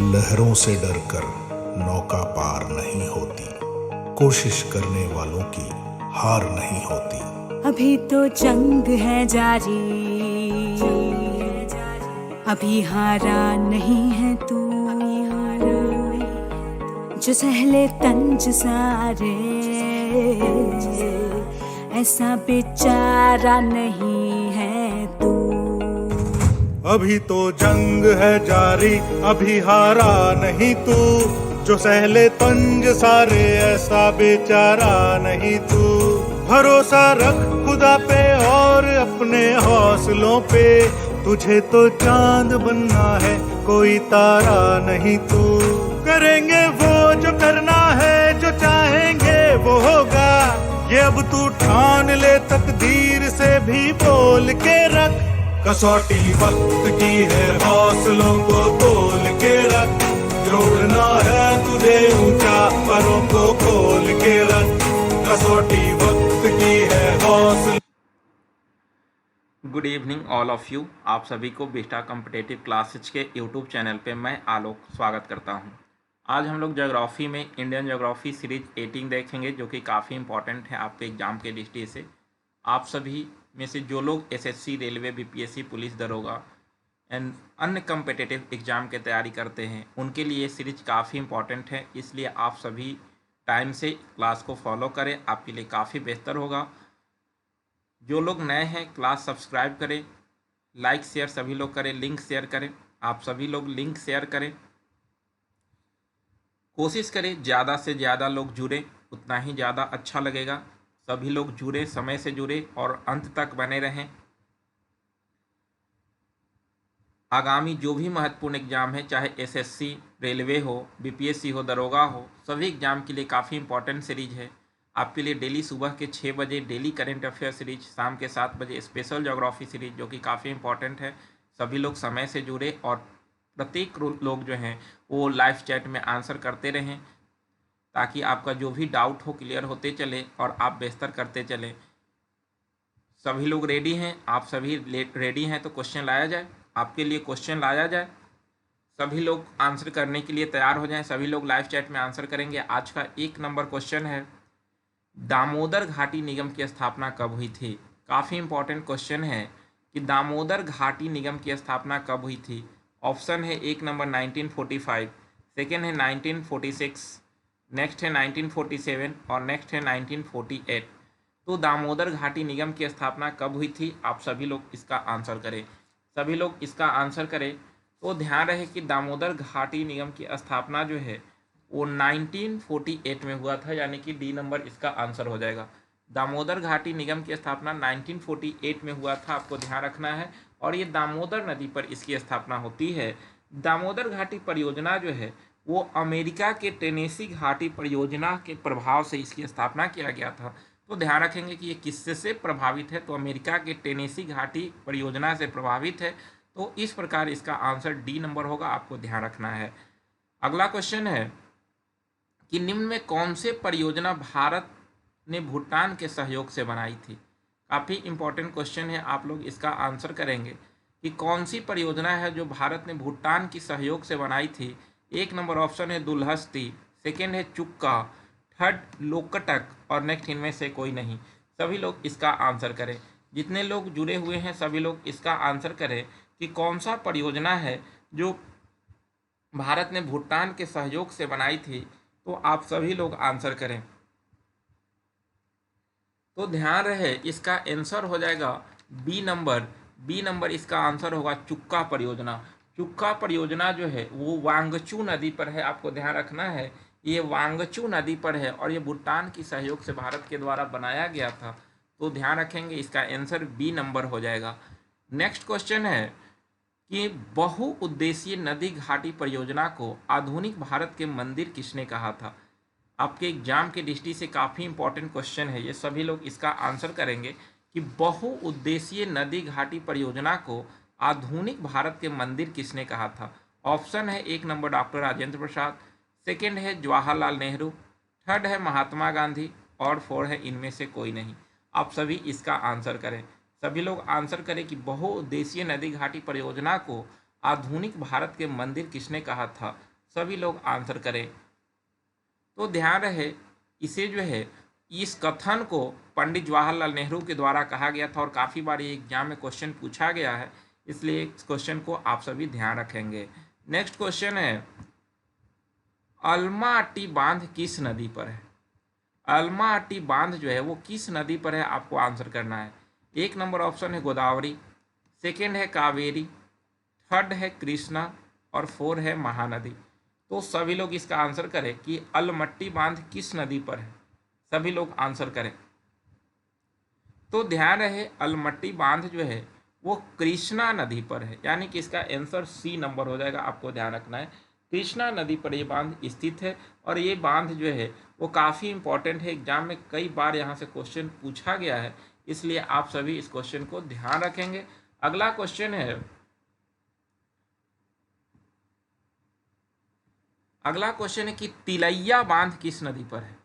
लहरों से डरकर नौका पार नहीं होती, कोशिश करने वालों की हार नहीं होती। अभी तो जंग है जारी, अभी हारा नहीं है तू, जो सहले तंज सारे ऐसा बेचारा नहीं है तू। अभी तो जंग है जारी, अभी हारा नहीं तू, जो सहले तंज सारे ऐसा बेचारा नहीं तू। भरोसा रख खुदा पे और अपने हौसलों पे, तुझे तो चांद बनना है कोई तारा नहीं तू। करेंगे वो जो करना है, जो चाहेंगे वो होगा, ये अब तू ठान ले, तकदीर से भी बोल के रख। कसौटी वक्त की है, हौसलों को तोल के रख, जोड़ना है तुझे ऊंचा, परों को खोल के रख। कसौटी वक्त की है, हौसलों। Good evening all of you. आप सभी को बिस्टा कॉम्पिटेटिव क्लासेज के यूट्यूब चैनल पे मैं आलोक स्वागत करता हूं। आज हम लोग ज्योग्राफी में इंडियन ज्योग्राफी सीरीज 18 देखेंगे, जो कि काफ़ी इंपॉर्टेंट है आपके एग्जाम के दृष्टि से। आप सभी में से जो लोग एसएससी, रेलवे, बीपीएससी, पुलिस दरोगा एंड अन्य कॉम्पिटेटिव एग्जाम की तैयारी करते हैं, उनके लिए ये सीरीज काफ़ी इंपॉर्टेंट है। इसलिए आप सभी टाइम से क्लास को फॉलो करें, आपके लिए काफ़ी बेहतर होगा। जो लोग नए हैं क्लास सब्सक्राइब करें, लाइक शेयर सभी लोग करें, लिंक शेयर करें। आप सभी लोग लिंक शेयर करें, कोशिश करें ज़्यादा से ज़्यादा लोग जुड़े, उतना ही ज़्यादा अच्छा लगेगा। सभी लोग जुड़े, समय से जुड़े और अंत तक बने रहें। आगामी जो भी महत्वपूर्ण एग्जाम है, चाहे एसएससी, रेलवे हो, बीपीएससी हो, दरोगा हो, सभी एग्जाम के लिए काफ़ी इंपॉर्टेंट सीरीज है। आपके लिए डेली सुबह के 6 बजे डेली करंट अफेयर सीरीज, शाम के 7 बजे स्पेशल ज्योग्राफी सीरीज, जो कि काफ़ी इंपॉर्टेंट है। सभी लोग समय से जुड़े और प्रत्येक लोग जो हैं वो लाइव चैट में आंसर करते रहें, ताकि आपका जो भी डाउट हो क्लियर होते चले और आप बेहतर करते चलें। सभी लोग रेडी हैं? आप सभी रेडी हैं तो क्वेश्चन लाया जाए, आपके लिए क्वेश्चन लाया जाए। सभी लोग आंसर करने के लिए तैयार हो जाएं। सभी लोग लाइव चैट में आंसर करेंगे। आज का 1 नंबर क्वेश्चन है, दामोदर घाटी निगम की स्थापना कब हुई थी? काफ़ी इंपॉर्टेंट क्वेश्चन है कि दामोदर घाटी निगम की स्थापना कब हुई थी। ऑप्शन है 1 नंबर 1945, सेकेंड है 1946, नेक्स्ट है 1947 और नेक्स्ट है 1948। तो दामोदर घाटी निगम की स्थापना कब हुई थी? आप सभी लोग इसका आंसर करें। सभी लोग इसका आंसर करें। तो ध्यान रहे कि दामोदर घाटी निगम की स्थापना जो है वो 1948 में हुआ था, यानी कि डी नंबर इसका आंसर हो जाएगा। दामोदर घाटी निगम की स्थापना 1948 में हुआ था, आपको ध्यान रखना है। और ये दामोदर नदी पर इसकी स्थापना होती है। दामोदर घाटी परियोजना जो है वो अमेरिका के टेनेसी घाटी परियोजना के प्रभाव से इसकी स्थापना किया गया था। तो ध्यान रखेंगे कि ये किससे से प्रभावित है, तो अमेरिका के टेनेसी घाटी परियोजना से प्रभावित है। तो इस प्रकार इसका आंसर डी नंबर होगा, आपको ध्यान रखना है। अगला क्वेश्चन है कि निम्न में कौन से परियोजना भारत ने भूटान के सहयोग से बनाई थी? काफ़ी इंपॉर्टेंट क्वेश्चन है, आप लोग इसका आंसर करेंगे कि कौन सी परियोजना है जो भारत ने भूटान की सहयोग से बनाई थी। 1 नंबर ऑप्शन है दुल्हस्ती, सेकेंड है चुक्का, थर्ड लोकटक और नेक्स्ट इनमें से कोई नहीं। सभी लोग इसका आंसर करें। जितने लोग जुड़े हुए हैं सभी लोग इसका आंसर करें कि कौन सा परियोजना है जो भारत ने भूटान के सहयोग से बनाई थी। तो आप सभी लोग आंसर करें। तो ध्यान रहे इसका आंसर हो जाएगा बी नंबर इसका आंसर होगा चुक्का परियोजना। चुक्का परियोजना जो है वो वांगचू नदी पर है, आपको ध्यान रखना है। ये वांगचू नदी पर है और ये भूटान की सहयोग से भारत के द्वारा बनाया गया था। तो ध्यान रखेंगे इसका आंसर बी नंबर हो जाएगा। नेक्स्ट क्वेश्चन है कि बहुउद्देशीय नदी घाटी परियोजना को आधुनिक भारत के मंदिर किसने कहा था? आपके एग्जाम के दृष्टि से काफ़ी इंपॉर्टेंट क्वेश्चन है ये, सभी लोग इसका आंसर करेंगे कि बहुउद्देशीय नदी घाटी परियोजना को आधुनिक भारत के मंदिर किसने कहा था। ऑप्शन है 1 number doctor Rajendra Prasad, second है जवाहरलाल नेहरू, थर्ड है महात्मा गांधी और 4 है इनमें से कोई नहीं। आप सभी इसका आंसर करें। सभी लोग आंसर करें कि बहुउद्देशीय नदी घाटी परियोजना को आधुनिक भारत के मंदिर किसने कहा था। सभी लोग आंसर करें। तो ध्यान रहे, इसे जो है इस कथन को पंडित जवाहरलाल नेहरू के द्वारा कहा गया था और काफ़ी बार ये एग्जाम में क्वेश्चन पूछा गया है, इसलिए इस क्वेश्चन को आप सभी ध्यान रखेंगे। नेक्स्ट क्वेश्चन है, अल्माअट्टी बांध किस नदी पर है? अल्माअट्टी बांध जो है वो किस नदी पर है, आपको आंसर करना है। 1 नंबर ऑप्शन है गोदावरी, सेकेंड है कावेरी, थर्ड है कृष्णा और 4 है महानदी। तो सभी लोग इसका आंसर करें कि अलमट्टी बांध किस नदी पर है, सभी लोग आंसर करें। तो ध्यान रहे, अलमट्टी बांध जो है वो कृष्णा नदी पर है, यानी कि इसका आंसर सी नंबर हो जाएगा। आपको ध्यान रखना है, कृष्णा नदी पर ये बांध स्थित है और ये बांध जो है वो काफ़ी इंपॉर्टेंट है, एग्जाम में कई बार यहाँ से क्वेश्चन पूछा गया है, इसलिए आप सभी इस क्वेश्चन को ध्यान रखेंगे। अगला क्वेश्चन है, कि तिलैया बांध किस नदी पर है?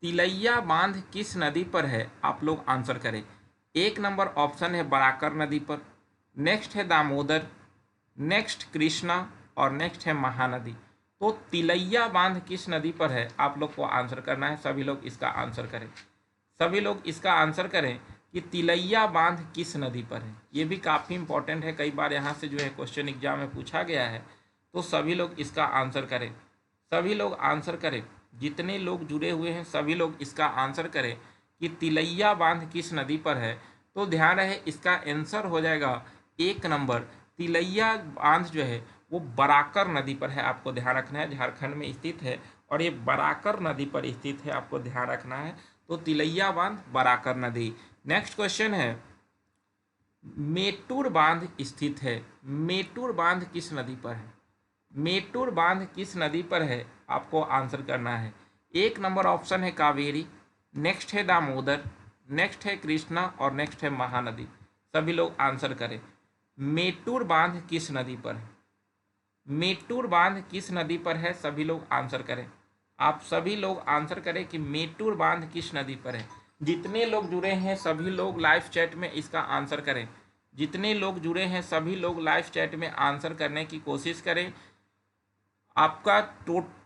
तिलैया बांध किस नदी पर है, आप लोग आंसर करें। 1 नंबर ऑप्शन है बराकर नदी पर, नेक्स्ट है दामोदर, नेक्स्ट कृष्णा और नेक्स्ट है महानदी। तो तिलैया बांध किस नदी पर है, आप लोग को आंसर करना है। सभी लोग इसका आंसर करें, सभी लोग इसका आंसर करें कि तिलैया बांध किस नदी पर है। ये भी काफ़ी इंपॉर्टेंट है, कई बार यहाँ से जो है क्वेश्चन एग्जाम में पूछा गया है, तो सभी लोग इसका आंसर करें, सभी लोग आंसर करें। जितने लोग जुड़े हुए हैं सभी लोग इसका आंसर करें कि तिलैया बांध किस नदी पर है। तो ध्यान रहे, इसका आंसर हो जाएगा 1 नंबर, तिलैया बांध जो है वो बराकर नदी पर है। आपको ध्यान रखना है, झारखंड में स्थित है और ये बराकर नदी पर स्थित है, आपको ध्यान रखना है। तो तिलैया बांध बराकर नदी। नेक्स्ट क्वेश्चन है, मेटूर बांध स्थित है, मेटूर बांध किस नदी पर है? मेटूर बांध किस नदी पर है, आपको आंसर करना है। 1 नंबर ऑप्शन है कावेरी, नेक्स्ट है दामोदर, नेक्स्ट है कृष्णा और नेक्स्ट है महानदी। सभी लोग आंसर करें, मेटूर बांध किस नदी पर है? मेटूर बांध किस नदी पर है, सभी लोग आंसर करें। आप सभी लोग आंसर करें कि मेटूर बांध किस नदी पर है। जितने लोग जुड़े हैं सभी लोग लाइव चैट में इसका आंसर करें, जितने लोग जुड़े हैं सभी लोग लाइव चैट में आंसर करने की कोशिश करें। आपका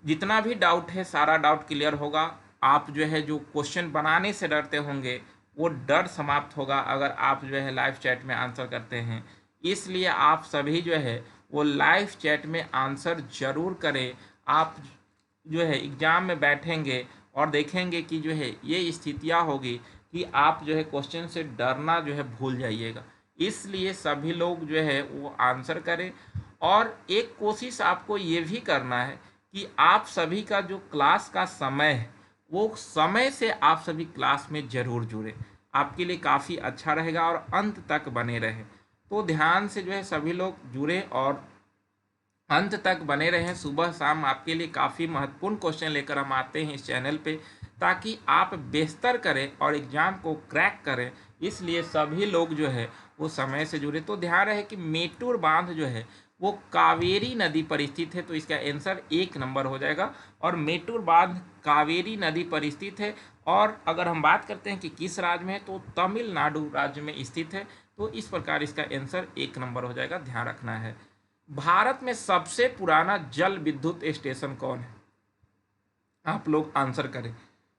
जितना भी डाउट है सारा डाउट क्लियर होगा। आप जो है जो क्वेश्चन बनाने से डरते होंगे वो डर समाप्त होगा अगर आप जो है लाइव चैट में आंसर करते हैं। इसलिए आप सभी जो है वो लाइव चैट में आंसर जरूर करें। आप जो है एग्ज़ाम में बैठेंगे और देखेंगे कि जो है ये स्थितियाँ होगी कि आप जो है क्वेश्चन से डरना जो है भूल जाइएगा। इसलिए सभी लोग जो है वो आंसर करें। और एक कोशिश आपको ये भी करना है कि आप सभी का जो क्लास का समय है वो समय से आप सभी क्लास में ज़रूर जुड़े, आपके लिए काफ़ी अच्छा रहेगा और अंत तक बने रहे। तो ध्यान से जो है सभी लोग जुड़े और अंत तक बने रहें। सुबह शाम आपके लिए काफ़ी महत्वपूर्ण क्वेश्चन लेकर हम आते हैं इस चैनल पे, ताकि आप बेहतर करें और एग्ज़ाम को क्रैक करें। इसलिए सभी लोग जो है वो समय से जुड़े। तो ध्यान रहे कि मेटूर बांध जो है वो कावेरी नदी पर स्थित है, तो इसका आंसर 1 नंबर हो जाएगा। और मेटूर बांध कावेरी नदी पर स्थित है। और अगर हम बात करते हैं कि किस राज्य में है, तो तमिलनाडु राज्य में स्थित है। तो इस प्रकार इसका आंसर 1 नंबर हो जाएगा, ध्यान रखना है। भारत में सबसे पुराना जल विद्युत स्टेशन कौन है? आप लोग आंसर करें।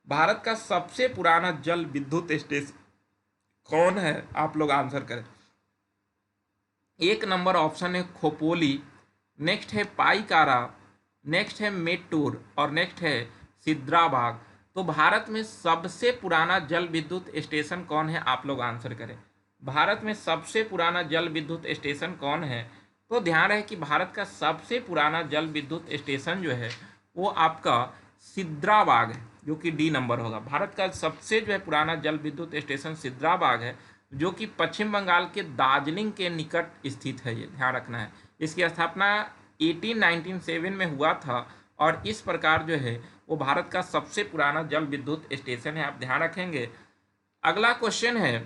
भारत का सबसे पुराना जल विद्युत स्टेशन कौन है? आप लोग आंसर करें। 1 नंबर ऑप्शन है खोपोली, नेक्स्ट है पाईकारा, नेक्स्ट है मेट्टूर और नेक्स्ट है सिद्राबाग। तो भारत में सबसे पुराना जल विद्युत स्टेशन कौन है? आप लोग आंसर करें। भारत में सबसे पुराना जल विद्युत स्टेशन कौन है? तो ध्यान रहे कि भारत का सबसे पुराना जल विद्युत स्टेशन जो है वो आपका सिद्राबाग है, जो कि डी नंबर होगा। भारत का सबसे जो है पुराना जल विद्युत स्टेशन सिद्राबाग है, जो कि पश्चिम बंगाल के दार्जिलिंग के निकट स्थित है। ये ध्यान रखना है। इसकी स्थापना 1897 में हुआ था और इस प्रकार जो है वो भारत का सबसे पुराना जल विद्युत स्टेशन है, आप ध्यान रखेंगे। अगला क्वेश्चन है,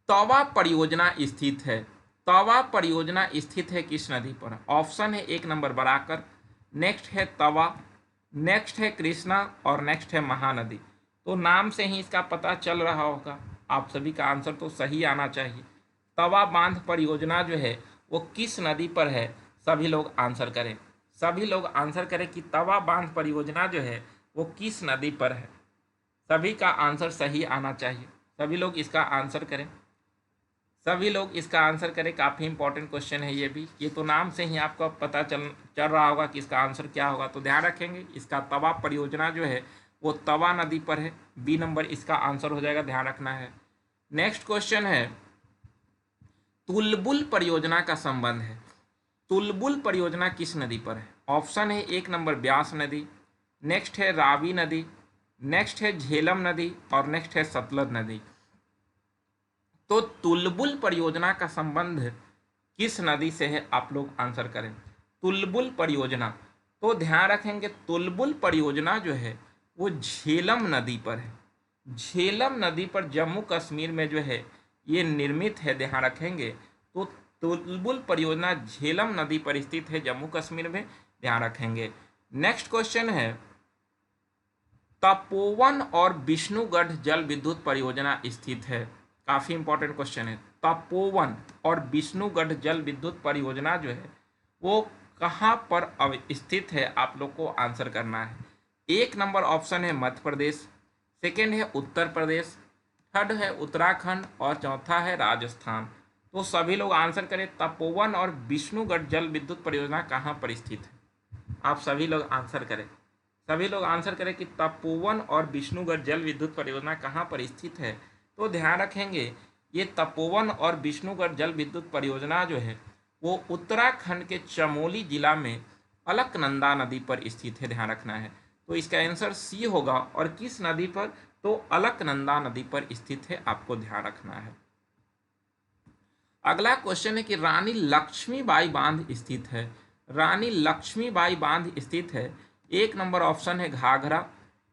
तवा परियोजना स्थित है, तवा परियोजना स्थित है किस नदी पर? ऑप्शन है 1 नंबर बराकर, नेक्स्ट है तवा, नेक्स्ट है कृष्णा और नेक्स्ट है महानदी। तो नाम से ही इसका पता चल रहा होगा, आप सभी का आंसर तो सही आना चाहिए। तवा बांध परियोजना जो है वो किस नदी पर है? सभी लोग आंसर करें। सभी लोग आंसर करें कि तवा बांध परियोजना जो है वो किस नदी पर है। सभी का आंसर सही आना चाहिए। सभी लोग इसका आंसर करें। सभी लोग इसका आंसर करें। काफ़ी इंपॉर्टेंट क्वेश्चन है ये भी। ये तो नाम से ही आपको पता चल रहा होगा कि इसका आंसर क्या होगा, तो ध्यान रखेंगे। इसका तवा परियोजना जो है वो तवा नदी पर है। बी नंबर इसका आंसर हो जाएगा, ध्यान रखना है। नेक्स्ट क्वेश्चन है, तुलबुल परियोजना का संबंध है। तुलबुल परियोजना किस नदी पर है? ऑप्शन है, एक नंबर ब्यास नदी, नेक्स्ट है रावी नदी, नेक्स्ट है झेलम नदी और नेक्स्ट है सतलज नदी। तो तुलबुल परियोजना का संबंध किस नदी से है? आप लोग आंसर करें। तुलबुल परियोजना, तो ध्यान रखेंगे तुलबुल परियोजना जो है वो झेलम नदी पर है। झेलम नदी पर जम्मू कश्मीर में जो है ये निर्मित है, ध्यान रखेंगे। तो तुलबुल परियोजना झेलम नदी पर स्थित है जम्मू कश्मीर में, ध्यान रखेंगे। नेक्स्ट क्वेश्चन है, तपोवन और विष्णुगढ़ जल विद्युत परियोजना स्थित है। काफी इंपॉर्टेंट क्वेश्चन है। तपोवन और विष्णुगढ़ जल विद्युत परियोजना जो है वो कहाँ पर स्थित है? आप लोग को आंसर करना है। एक नंबर ऑप्शन है मध्य प्रदेश, सेकेंड है उत्तर प्रदेश, थर्ड है उत्तराखंड और चौथा है राजस्थान। तो सभी लोग आंसर करें, तपोवन और विष्णुगढ़ जल विद्युत परियोजना कहाँ पर स्थित है? आप सभी लोग आंसर करें। सभी लोग आंसर करें कि तपोवन और विष्णुगढ़ जल विद्युत परियोजना कहाँ पर स्थित है। तो ध्यान रखेंगे ये तपोवन और विष्णुगढ़ जल विद्युत परियोजना जो है वो उत्तराखंड के चमोली जिला में अलकनंदा नदी पर स्थित है, ध्यान रखना है। तो इसका आंसर सी होगा। और किस नदी पर? तो अलकनंदा नदी पर स्थित है, आपको ध्यान रखना है। अगला क्वेश्चन है कि रानी लक्ष्मीबाई बांध स्थित है। रानी लक्ष्मीबाई बांध स्थित है। एक नंबर ऑप्शन है घाघरा,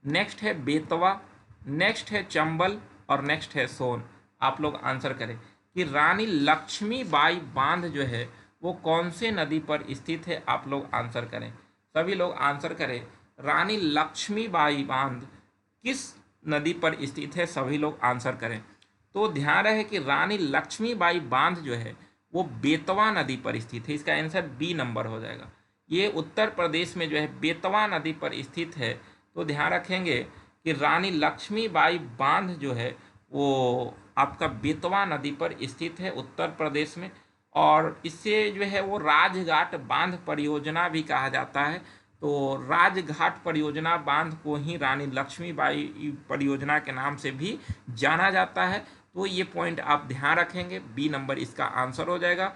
नेक्स्ट है बेतवा, नेक्स्ट है चंबल और नेक्स्ट है सोन। आप लोग आंसर करें कि रानी लक्ष्मीबाई बांध जो है वो कौन से नदी पर स्थित है। आप लोग आंसर करें। सभी लोग आंसर करें, रानी लक्ष्मीबाई बांध किस नदी पर स्थित है? सभी लोग आंसर करें। तो ध्यान रहे कि रानी लक्ष्मीबाई बांध जो है वो बेतवा नदी पर स्थित है। इसका आंसर बी नंबर हो जाएगा। ये उत्तर प्रदेश में जो है बेतवा नदी पर स्थित है। तो ध्यान रखेंगे कि रानी लक्ष्मीबाई बांध जो है वो आपका बेतवा नदी पर स्थित है उत्तर प्रदेश में। और इससे जो है वो राजघाट बांध परियोजना भी कहा जाता है। तो राजघाट परियोजना बांध को ही रानी लक्ष्मीबाई परियोजना के नाम से भी जाना जाता है। तो ये पॉइंट आप ध्यान रखेंगे, बी नंबर इसका आंसर हो जाएगा।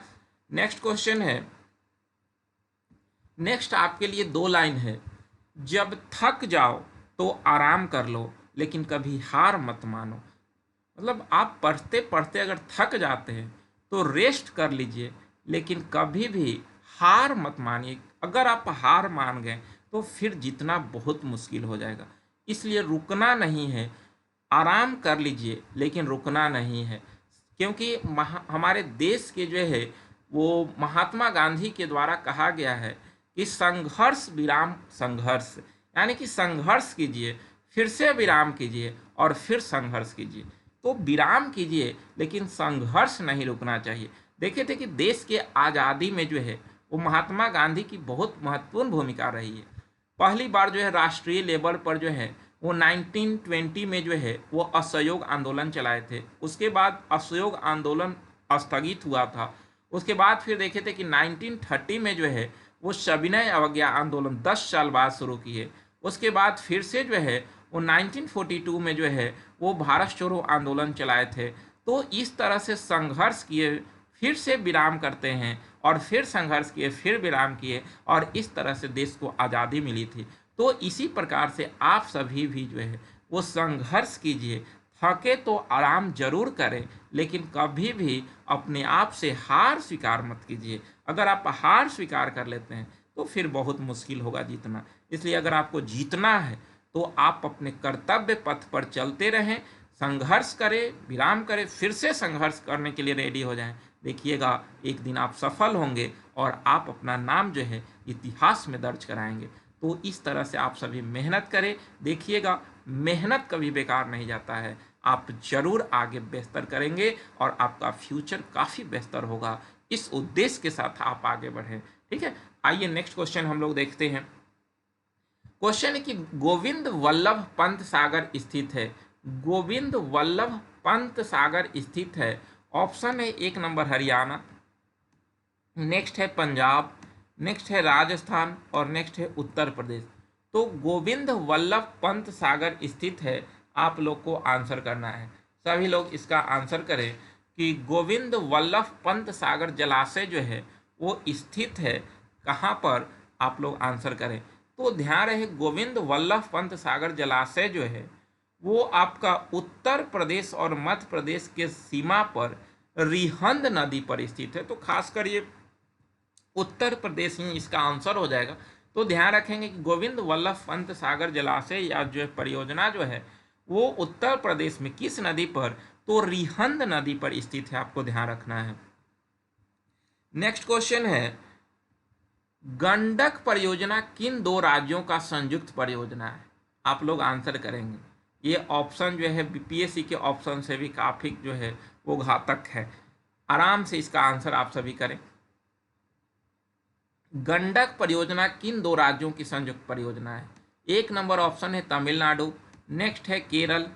नेक्स्ट क्वेश्चन है, नेक्स्ट आपके लिए 2 लाइन है। जब थक जाओ तो आराम कर लो, लेकिन कभी हार मत मानो। मतलब आप पढ़ते पढ़ते अगर थक जाते हैं तो रेस्ट कर लीजिए, लेकिन कभी भी हार मत मानिए। अगर आप हार मान गए तो फिर जीतना बहुत मुश्किल हो जाएगा। इसलिए रुकना नहीं है, आराम कर लीजिए लेकिन रुकना नहीं है। क्योंकि हमारे देश के जो है वो महात्मा गांधी के द्वारा कहा गया है कि संघर्ष विराम संघर्ष, यानी कि संघर्ष कीजिए, फिर से विराम कीजिए और फिर संघर्ष कीजिए। तो विराम कीजिए लेकिन संघर्ष नहीं रुकना चाहिए। देखे थे कि देश के आज़ादी में जो है वो महात्मा गांधी की बहुत महत्वपूर्ण भूमिका रही है। पहली बार जो है राष्ट्रीय लेवल पर जो है वो 1920 में जो है वो असहयोग आंदोलन चलाए थे। उसके बाद असहयोग आंदोलन स्थगित हुआ था। उसके बाद फिर देखे थे कि 1930 में जो है वो सविनय अवज्ञा आंदोलन 10 साल बाद शुरू किए। उसके बाद फिर से जो है वो 1942 में जो है वो भारत छोड़ो आंदोलन चलाए थे। तो इस तरह से संघर्ष किए, फिर से विराम करते हैं और फिर संघर्ष किए, फिर विराम किए और इस तरह से देश को आज़ादी मिली थी। तो इसी प्रकार से आप सभी भी जो है वो संघर्ष कीजिए, थके तो आराम जरूर करें, लेकिन कभी भी अपने आप से हार स्वीकार मत कीजिए। अगर आप हार स्वीकार कर लेते हैं तो फिर बहुत मुश्किल होगा जीतना। इसलिए अगर आपको जीतना है तो आप अपने कर्तव्य पथ पर चलते रहें, संघर्ष करें, विराम करें, फिर से संघर्ष करने के लिए रेडी हो जाएं। देखिएगा एक दिन आप सफल होंगे और आप अपना नाम जो है इतिहास में दर्ज कराएंगे। तो इस तरह से आप सभी मेहनत करें। देखिएगा मेहनत कभी बेकार नहीं जाता है, आप जरूर आगे बेहतर करेंगे और आपका फ्यूचर काफ़ी बेहतर होगा। इस उद्देश्य के साथ आप आगे बढ़ें। ठीक है, आइए नेक्स्ट क्वेश्चन हम लोग देखते हैं। क्वेश्चन है कि गोविंद वल्लभ पंत सागर स्थित है। गोविंद वल्लभ पंत सागर स्थित है। ऑप्शन है 1 नंबर हरियाणा, नेक्स्ट है पंजाब, नेक्स्ट है राजस्थान और नेक्स्ट है उत्तर प्रदेश। तो गोविंद वल्लभ पंत सागर स्थित है, आप लोग को आंसर करना है। सभी लोग इसका आंसर करें कि गोविंद वल्लभ पंत सागर जलाशय जो है वो स्थित है कहाँ पर, आप लोग आंसर करें। तो ध्यान रहे गोविंद वल्लभ पंत सागर जलाशय जो है वो आपका उत्तर प्रदेश और मध्य प्रदेश के सीमा पर रिहंद नदी पर स्थित है। तो खासकर ये उत्तर प्रदेश ही इसका आंसर हो जाएगा। तो ध्यान रखेंगे कि गोविंद वल्लभ पंत सागर जलाशय या जो परियोजना जो है वो उत्तर प्रदेश में किस नदी पर, तो रिहंद नदी पर स्थित है, आपको ध्यान रखना है। नेक्स्ट क्वेश्चन है गंडक परियोजना किन 2 राज्यों का संयुक्त परियोजना है, आप लोग आंसर करेंगे। ये ऑप्शन जो है बीपीएससी के ऑप्शन से भी काफी जो है वो घातक है, आराम से इसका आंसर आप सभी करें। गंडक परियोजना किन 2 राज्यों की संयुक्त परियोजना है। 1 नंबर ऑप्शन है तमिलनाडु, नेक्स्ट है केरल,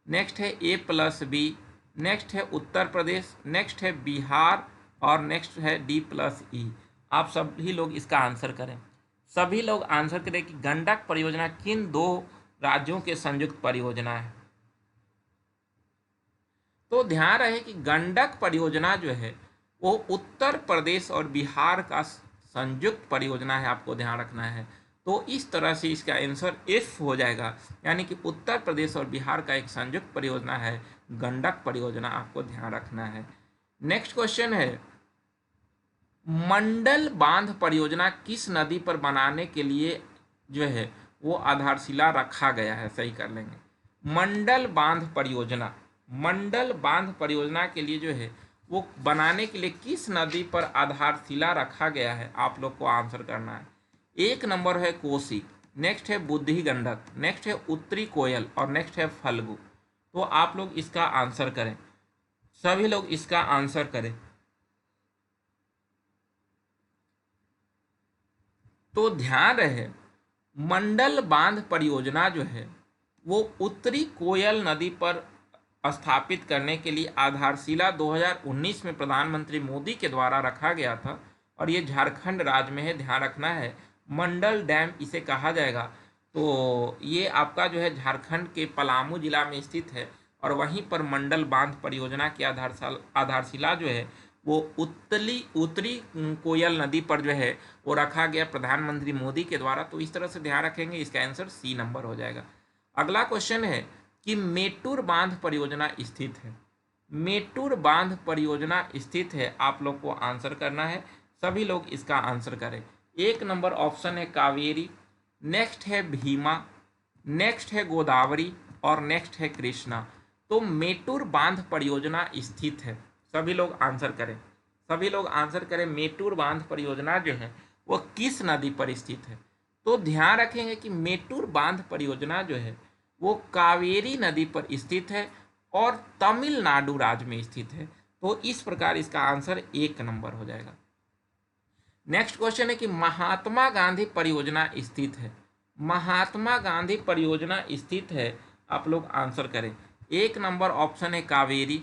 नेक्स्ट है A+B, नेक्स्ट है उत्तर प्रदेश, नेक्स्ट है बिहार और नेक्स्ट है D+E। आप सभी लोग इसका आंसर करें। सभी लोग आंसर करें कि गंडक परियोजना किन 2 राज्यों के संयुक्त परियोजना है। तो ध्यान रहे कि गंडक परियोजना जो है वो उत्तर प्रदेश और बिहार का संयुक्त परियोजना है, आपको ध्यान रखना है। तो इस तरह से इसका आंसर F हो जाएगा, यानी कि उत्तर प्रदेश और बिहार का एक संयुक्त परियोजना है गंडक परियोजना, आपको ध्यान रखना है। नेक्स्ट क्वेश्चन है मंडल बांध परियोजना किस नदी पर बनाने के लिए जो है वो आधारशिला रखा गया है, सही कर लेंगे। मंडल बांध परियोजना, मंडल बांध परियोजना के लिए जो है वो बनाने के लिए किस नदी पर आधारशिला रखा गया है, आप लोग को आंसर करना है। 1 नंबर है कोसी, नेक्स्ट है बुद्धि गंडक, नेक्स्ट है उत्तरी कोयल और नेक्स्ट है फल्गु। तो आप लोग इसका आंसर करें, सभी लोग इसका आंसर करें। तो ध्यान रहे मंडल बांध परियोजना जो है वो उत्तरी कोयल नदी पर स्थापित करने के लिए आधारशिला 2019 में प्रधानमंत्री मोदी के द्वारा रखा गया था और ये झारखंड राज्य में है, ध्यान रखना है। मंडल डैम इसे कहा जाएगा। तो ये आपका जो है झारखंड के पलामू जिला में स्थित है और वहीं पर मंडल बांध परियोजना की आधारशिला जो है वो उत्तरी कोयल नदी पर जो है वो रखा गया प्रधानमंत्री मोदी के द्वारा। तो इस तरह से ध्यान रखेंगे, इसका आंसर C नंबर हो जाएगा। अगला क्वेश्चन है कि मेटूर बांध परियोजना स्थित है। मेटूर बांध परियोजना स्थित है, आप लोग को आंसर करना है। सभी लोग इसका आंसर करें। 1 नंबर ऑप्शन है कावेरी, नेक्स्ट है भीमा, नेक्स्ट है गोदावरी और नेक्स्ट है कृष्णा। तो मेटूर बांध परियोजना स्थित है, सभी लोग आंसर करें। सभी लोग आंसर करें मेटूर बांध परियोजना जो है वो किस नदी पर स्थित है। तो ध्यान रखेंगे कि मेटूर बांध परियोजना जो है वो कावेरी नदी पर स्थित है और तमिलनाडु राज्य में स्थित है। तो इस प्रकार इसका आंसर 1 नंबर हो जाएगा। नेक्स्ट क्वेश्चन है कि महात्मा गांधी परियोजना स्थित है। महात्मा गांधी परियोजना स्थित है, आप लोग आंसर करें। 1 नंबर ऑप्शन है कावेरी,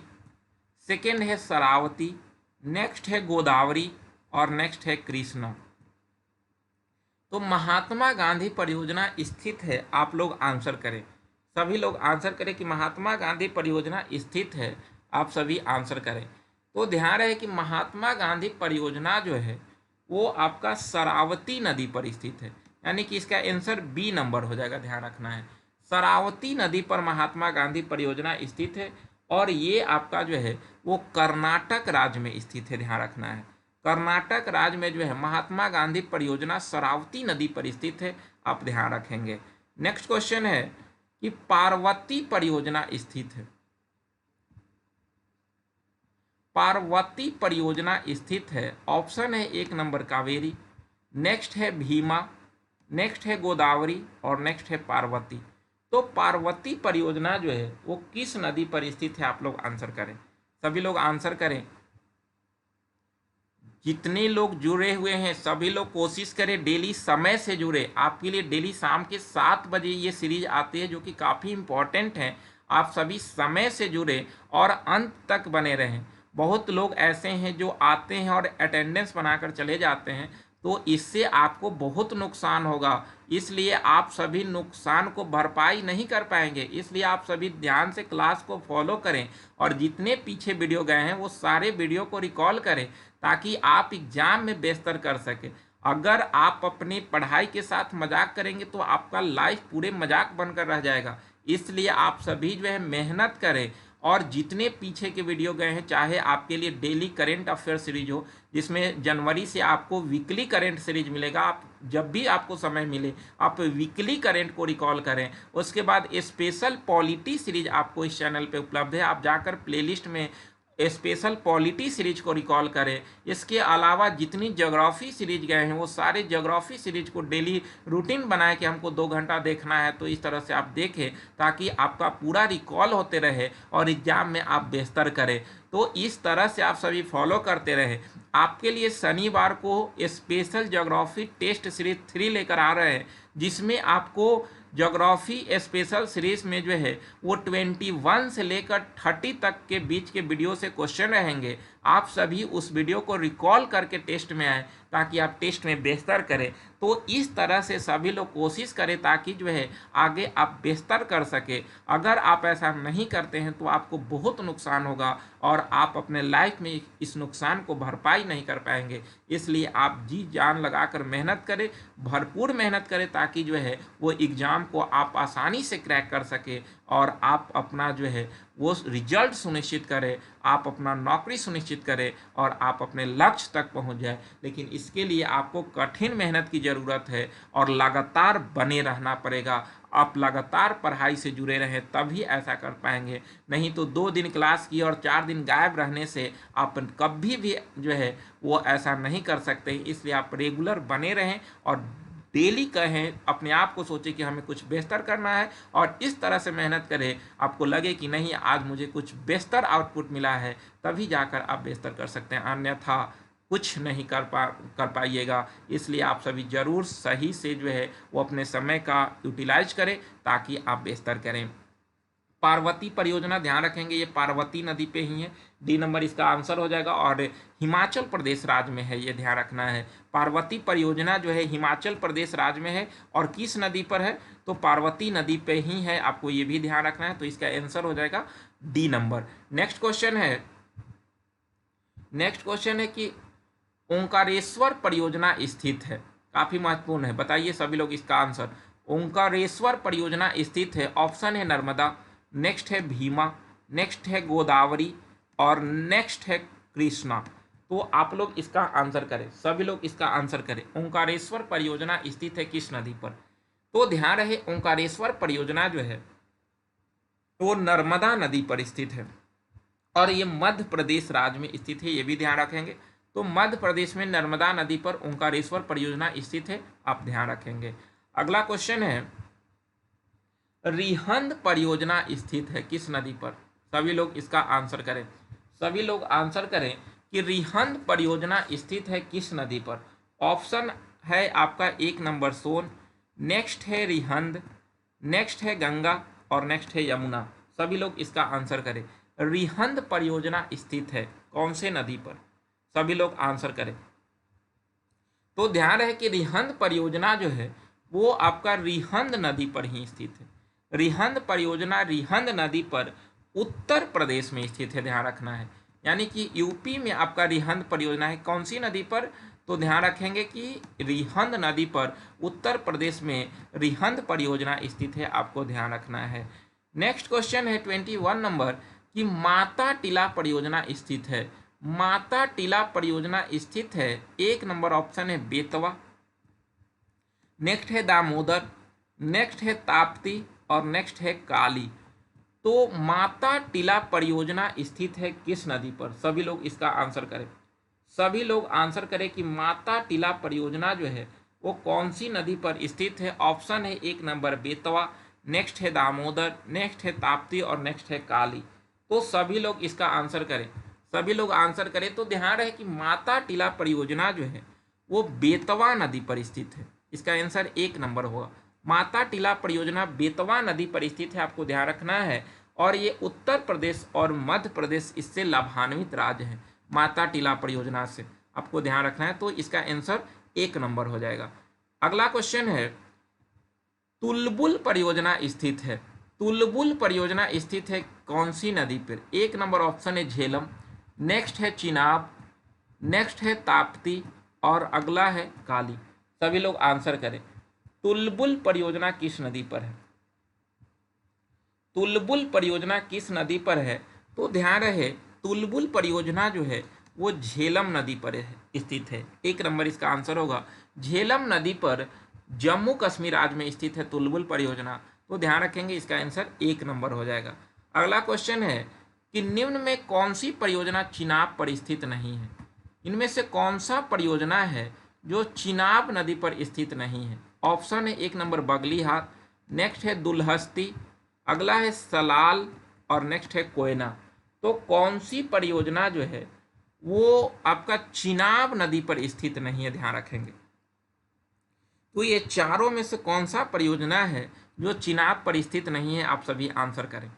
सेकेंड है शरावती, नेक्स्ट है गोदावरी और नेक्स्ट है कृष्णा। तो महात्मा गांधी परियोजना स्थित है, आप लोग आंसर करें। सभी लोग आंसर करें कि महात्मा गांधी परियोजना स्थित है, आप सभी आंसर करें। तो ध्यान रहे कि महात्मा गांधी परियोजना जो है वो आपका शरावती नदी पर स्थित है, यानी कि इसका आंसर B नंबर हो जाएगा, ध्यान रखना है। शरावती नदी पर महात्मा गांधी परियोजना स्थित है और ये आपका जो है वो कर्नाटक राज्य में स्थित है, ध्यान रखना है। कर्नाटक राज्य में जो है महात्मा गांधी परियोजना शरावती नदी पर स्थित है, आप ध्यान रखेंगे। नेक्स्ट क्वेश्चन है कि पार्वती परियोजना स्थित है। पार्वती परियोजना स्थित है, ऑप्शन है 1 नंबर कावेरी, नेक्स्ट है भीमा, नेक्स्ट है गोदावरी और नेक्स्ट है पार्वती। तो पार्वती परियोजना जो है वो किस नदी पर स्थित है, आप लोग आंसर करें। सभी लोग आंसर करें। जितने लोग जुड़े हुए हैं सभी लोग कोशिश करें डेली समय से जुड़े। आपके लिए डेली शाम के 7 बजे ये सीरीज आती है जो कि काफ़ी इम्पॉर्टेंट है। आप सभी समय से जुड़े और अंत तक बने रहें। बहुत लोग ऐसे हैं जो आते हैं और अटेंडेंस बनाकर चले जाते हैं, तो इससे आपको बहुत नुकसान होगा। इसलिए आप सभी नुकसान को भरपाई नहीं कर पाएंगे। इसलिए आप सभी ध्यान से क्लास को फॉलो करें और जितने पीछे वीडियो गए हैं वो सारे वीडियो को रिकॉल करें ताकि आप एग्जाम में बेहतर कर सकें। अगर आप अपनी पढ़ाई के साथ मजाक करेंगे तो आपका लाइफ पूरे मजाक बनकर रह जाएगा। इसलिए आप सभी जो है मेहनत करें और जितने पीछे के वीडियो गए हैं, चाहे आपके लिए डेली करेंट अफेयर सीरीज हो जिसमें जनवरी से आपको वीकली करेंट सीरीज मिलेगा, आप जब भी आपको समय मिले आप वीकली करेंट को रिकॉल करें। उसके बाद स्पेशल पॉलिटी सीरीज आपको इस चैनल पे उपलब्ध है, आप जाकर प्लेलिस्ट में स्पेशल पॉलिटी सीरीज को रिकॉल करें। इसके अलावा जितनी ज्योग्राफी सीरीज गए हैं वो सारे ज्योग्राफी सीरीज को डेली रूटीन बनाए कि हमको 2 घंटा देखना है, तो इस तरह से आप देखें ताकि आपका पूरा रिकॉल होते रहे और एग्जाम में आप बेहतर करें। तो इस तरह से आप सभी फॉलो करते रहे। आपके लिए शनिवार को स्पेशल ज्योग्राफी टेस्ट सीरीज 3 लेकर आ रहे हैं जिसमें आपको ज्योग्राफी स्पेशल सीरीज में जो है वो 21 से लेकर 30 तक के बीच के वीडियो से क्वेश्चन रहेंगे। आप सभी उस वीडियो को रिकॉल करके टेस्ट में आए ताकि आप टेस्ट में बेहतर करें। तो इस तरह से सभी लोग कोशिश करें ताकि जो है आगे आप बेहतर कर सके। अगर आप ऐसा नहीं करते हैं तो आपको बहुत नुकसान होगा और आप अपने लाइफ में इस नुकसान को भरपाई नहीं कर पाएंगे। इसलिए आप जी जान लगाकर मेहनत करें, भरपूर मेहनत करें ताकि जो है वो एग्ज़ाम को आप आसानी से क्रैक कर सके और आप अपना जो है वो रिजल्ट सुनिश्चित करें, आप अपना नौकरी सुनिश्चित करें और आप अपने लक्ष्य तक पहुंच जाए। लेकिन इसके लिए आपको कठिन मेहनत की ज़रूरत है और लगातार बने रहना पड़ेगा। आप लगातार पढ़ाई से जुड़े रहें तभी ऐसा कर पाएंगे, नहीं तो 2 दिन क्लास की और 4 दिन गायब रहने से आप कभी भी जो है वो ऐसा नहीं कर सकते। इसलिए आप रेगुलर बने रहें और डेली कहें, अपने आप को सोचें कि हमें कुछ बेहतर करना है और इस तरह से मेहनत करें आपको लगे कि नहीं आज मुझे कुछ बेहतर आउटपुट मिला है, तभी जाकर आप बेहतर कर सकते हैं, अन्यथा कुछ नहीं कर पाइएगा। इसलिए आप सभी ज़रूर सही से जो है वो अपने समय का यूटिलाइज करें ताकि आप बेहतर करें। पार्वती परियोजना ध्यान रखेंगे, ये पार्वती नदी पे ही है, डी नंबर इसका आंसर हो जाएगा और हिमाचल प्रदेश राज्य में है, ये ध्यान रखना है। पार्वती परियोजना जो है हिमाचल प्रदेश राज्य में है और किस नदी पर है, तो पार्वती नदी पे ही है, आपको ये भी ध्यान रखना है। तो इसका आंसर हो जाएगा डी नंबर। नेक्स्ट क्वेश्चन है कि ओंकारेश्वर परियोजना स्थित है, काफ़ी महत्वपूर्ण है, बताइए सभी लोग इसका आंसर। ओंकारेश्वर परियोजना स्थित है, ऑप्शन है नर्मदा, नेक्स्ट है भीमा, नेक्स्ट है गोदावरी और नेक्स्ट है कृष्णा। तो आप लोग इसका आंसर करें, सभी लोग इसका आंसर करें। ओंकारेश्वर परियोजना स्थित है किस नदी पर? तो ध्यान रहे ओंकारेश्वर परियोजना जो है वो नर्मदा नदी पर स्थित है और ये मध्य प्रदेश राज्य में स्थित है, ये भी ध्यान रखेंगे। तो मध्य प्रदेश में नर्मदा नदी पर ओंकारेश्वर परियोजना स्थित है, आप ध्यान रखेंगे। अगला क्वेश्चन है रिहंद परियोजना स्थित है किस नदी पर? सभी लोग इसका आंसर करें, सभी लोग आंसर करें कि रिहंद परियोजना स्थित है किस नदी पर। ऑप्शन है आपका 1 नंबर सोन, नेक्स्ट है रिहंद, नेक्स्ट है गंगा और नेक्स्ट है यमुना। सभी लोग इसका आंसर करें। रिहंद परियोजना स्थित है कौन से नदी पर? सभी लोग आंसर करें। तो ध्यान रहे कि रिहंद परियोजना जो है वो आपका रिहंद नदी पर ही स्थित है। रिहंद परियोजना रिहंद नदी पर उत्तर प्रदेश में स्थित है, ध्यान रखना है। यानी कि यूपी में आपका रिहंद परियोजना है, कौन सी नदी पर? तो ध्यान रखेंगे कि रिहंद नदी पर उत्तर प्रदेश में रिहंद परियोजना स्थित है, आपको ध्यान रखना है। नेक्स्ट क्वेश्चन है 21 नंबर कि माता टीला परियोजना स्थित है। माता टीला परियोजना स्थित है, 1 नंबर ऑप्शन है बेतवा, नेक्स्ट है दामोदर, नेक्स्ट है ताप्ती और नेक्स्ट है काली। तो माता टीला परियोजना स्थित है किस नदी पर? सभी लोग इसका आंसर करें, सभी लोग आंसर करें कि माता टीला परियोजना जो है वो कौन सी नदी पर स्थित है। ऑप्शन है 1 नंबर बेतवा, नेक्स्ट है दामोदर, नेक्स्ट है ताप्ती और नेक्स्ट है काली। तो सभी लोग इसका आंसर करें, सभी लोग आंसर करें। तो ध्यान रहे कि माता टीला परियोजना जो है वो बेतवा नदी पर स्थित है। इसका आंसर 1 नंबर होगा। माता टीला परियोजना बेतवा नदी पर स्थित है, आपको ध्यान रखना है। और ये उत्तर प्रदेश और मध्य प्रदेश इससे लाभान्वित राज्य हैं माता टीला परियोजना से, आपको ध्यान रखना है। तो इसका आंसर 1 नंबर हो जाएगा। अगला क्वेश्चन है, तुलबुल परियोजना स्थित है। तुलबुल परियोजना स्थित है कौन सी नदी पर? 1 नंबर ऑप्शन है झेलम, नेक्स्ट है चिनाब, नेक्स्ट है ताप्ती और अगला है काली। सभी लोग आंसर करें। तुलबुल परियोजना किस नदी पर है? तुलबुल परियोजना किस नदी पर है? तो ध्यान रहे तुलबुल परियोजना जो है वो झेलम नदी पर स्थित है। 1 नंबर इसका आंसर होगा। झेलम नदी पर जम्मू कश्मीर राज्य में स्थित है तुलबुल परियोजना। तो ध्यान रखेंगे इसका आंसर 1 नंबर हो जाएगा। अगला क्वेश्चन है कि निम्न में कौन सी परियोजना चिनाब पर स्थित नहीं है? इनमें से कौन सा परियोजना है जो चिनाब नदी पर स्थित नहीं है? ऑप्शन है 1 नंबर बगलीहार, नेक्स्ट है दुलहस्ती, अगला है सलाल और नेक्स्ट है कोयना। तो कौन सी परियोजना जो है वो आपका चिनाब नदी पर स्थित नहीं है? ध्यान रखेंगे। तो ये चारों में से कौन सा परियोजना है जो चिनाब पर स्थित नहीं है? आप सभी आंसर करें।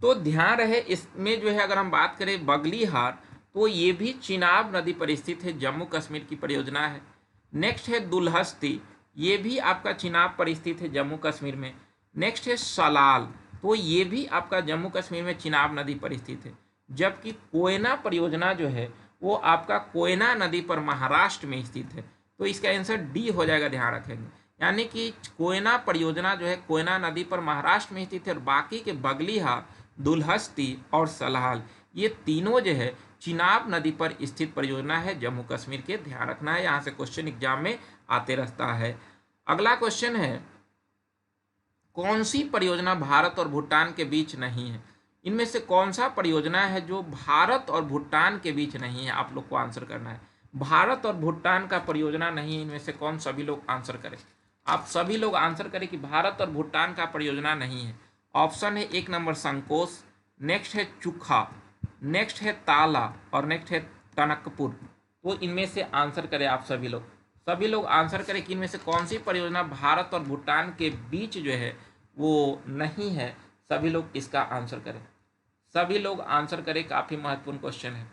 तो ध्यान रहे इसमें जो है अगर हम बात करें बगलीहार, तो ये भी चिनाब नदी पर स्थित है, जम्मू कश्मीर की परियोजना है। नेक्स्ट है दुलहस्ती, ये भी आपका चिनाब पर स्थित है, जम्मू कश्मीर में। नेक्स्ट है सलाल, तो ये भी आपका जम्मू कश्मीर में चिनाब नदी पर स्थित है। जबकि कोयना परियोजना जो है वो आपका कोयना नदी पर महाराष्ट्र में स्थित है। तो इसका आंसर डी हो जाएगा, ध्यान रखेंगे। यानी कि कोयना परियोजना जो है कोयना नदी पर महाराष्ट्र में स्थित है और बाकी के बगलीहार, दुलहस्ती और सलाल ये तीनों जो है चिनाब नदी पर स्थित परियोजना है जम्मू कश्मीर के। ध्यान रखना है, यहाँ से क्वेश्चन एग्जाम में आते रहता है। अगला क्वेश्चन है, कौन सी परियोजना भारत और भूटान के बीच नहीं है? इनमें से कौन सा परियोजना है जो भारत और भूटान के बीच नहीं है? आप लोग को आंसर करना है। भारत और भूटान का परियोजना नहीं है, इनमें से कौन? सभी लोग आंसर करें। आप सभी लोग आंसर करें कि भारत और भूटान का परियोजना नहीं है। ऑप्शन है 1 नंबर संकोश, नेक्स्ट है चुखा, नेक्स्ट है ताला और नेक्स्ट है टनकपुर। तो इनमें से आंसर करें आप सभी लोग। सभी लोग आंसर करें कि इनमें से कौन सी परियोजना भारत और भूटान के बीच जो है वो नहीं है। सभी लोग इसका आंसर करें। सभी लोग आंसर करें, काफी महत्वपूर्ण क्वेश्चन है।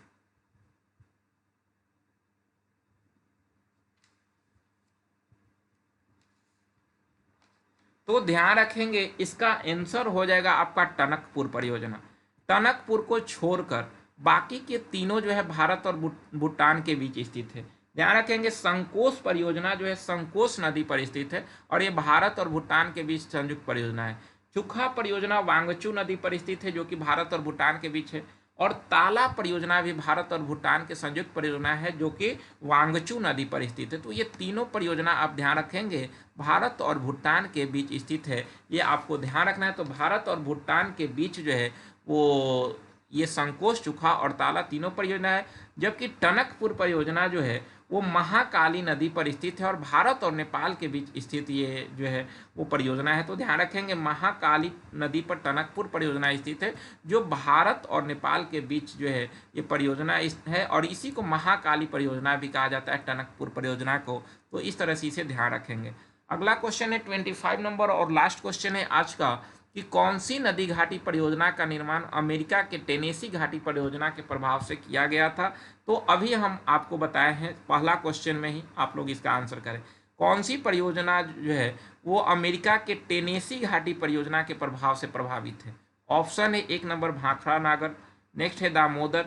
तो ध्यान रखेंगे इसका आंसर हो जाएगा आपका टनकपुर परियोजना। टनकपुर को छोड़कर बाकी के तीनों जो है भारत और भूटान के बीच स्थित है। ध्यान रखेंगे संकोश परियोजना जो है संकोश नदी पर स्थित है और ये भारत और भूटान के बीच संयुक्त परियोजना है। चुखा परियोजना वांगचू नदी पर स्थित है जो कि भारत और भूटान के बीच है। और ताला परियोजना भी भारत और भूटान के संयुक्त परियोजना है जो कि वांगचू नदी पर स्थित है। तो ये तीनों परियोजना आप ध्यान रखेंगे भारत और भूटान के बीच स्थित है, ये आपको ध्यान रखना है। तो भारत और भूटान के बीच जो है वो ये संकोश, चुखा और ताला तीनों परियोजना है। जबकि टनकपुर परियोजना जो है वो महाकाली नदी पर स्थित है और भारत और नेपाल के बीच स्थित ये जो है वो परियोजना है। तो ध्यान रखेंगे महाकाली नदी पर टनकपुर परियोजना स्थित है जो भारत और नेपाल के बीच जो है ये परियोजना है और इसी को महाकाली परियोजना भी कहा जाता है, टनकपुर परियोजना को। तो इस तरह से इसे ध्यान रखेंगे। अगला क्वेश्चन है 25 नंबर और लास्ट क्वेश्चन है आज का कि कौन सी नदी घाटी परियोजना का निर्माण अमेरिका के टेनेसी घाटी परियोजना के प्रभाव से किया गया था? तो अभी हम आपको बताए हैं पहला क्वेश्चन में ही, आप लोग इसका आंसर करें। कौन सी परियोजना जो है वो अमेरिका के टेनेसी घाटी परियोजना के प्रभाव से प्रभावित है? ऑप्शन है 1 नंबर भाखड़ा नागर, नेक्स्ट है दामोदर,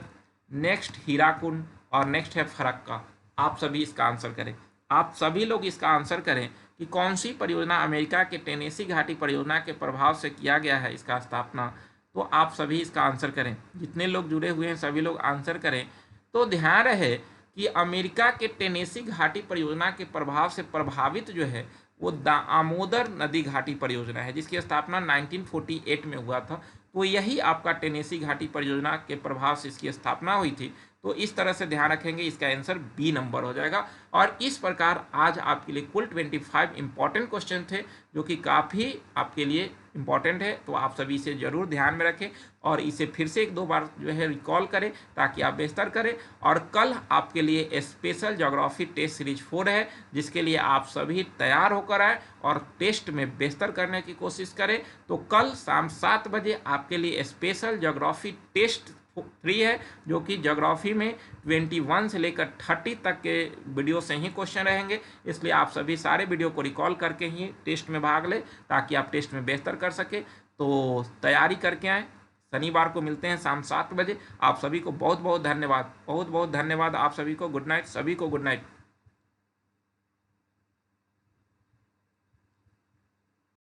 नेक्स्ट हीराकुंड और नेक्स्ट है फरक्का। आप सभी इसका आंसर करें। आप सभी लोग इसका आंसर करें कि कौन सी परियोजना अमेरिका के टेनेसी घाटी परियोजना के प्रभाव से किया गया है इसका स्थापना। तो आप सभी इसका आंसर करें। जितने लोग जुड़े हुए हैं सभी लोग आंसर करें। तो ध्यान रहे कि अमेरिका के टेनेसी घाटी परियोजना के प्रभाव से प्रभावित जो है वो दामोदर नदी घाटी परियोजना है जिसकी स्थापना 1948 में हुआ था। तो यही आपका टेनेसी घाटी परियोजना के प्रभाव से इसकी स्थापना हुई थी। तो इस तरह से ध्यान रखेंगे, इसका आंसर बी नंबर हो जाएगा। और इस प्रकार आज आपके लिए कुल 25 इंपॉर्टेंट क्वेश्चन थे जो कि काफ़ी आपके लिए इम्पॉर्टेंट है, तो आप सभी इसे ज़रूर ध्यान में रखें और इसे फिर से 1-2 बार जो है रिकॉल करें ताकि आप बेहतर करें। और कल आपके लिए स्पेशल ज्योग्राफी टेस्ट सीरीज 4 है, जिसके लिए आप सभी तैयार होकर आए और टेस्ट में बेहतर करने की कोशिश करें। तो कल शाम 7 बजे आपके लिए स्पेशल ज्योग्राफी टेस्ट 3 है, जो कि ज्योग्राफी में 21 से लेकर 30 तक के वीडियो से ही क्वेश्चन रहेंगे। इसलिए आप सभी सारे वीडियो को रिकॉल करके ही टेस्ट में भाग लें ताकि आप टेस्ट में बेहतर कर सके। तो तैयारी करके आएँ। शनिवार को मिलते हैं शाम 7 बजे। आप सभी को बहुत बहुत धन्यवाद, बहुत बहुत धन्यवाद आप सभी को। गुड नाइट, सभी को गुड नाइट।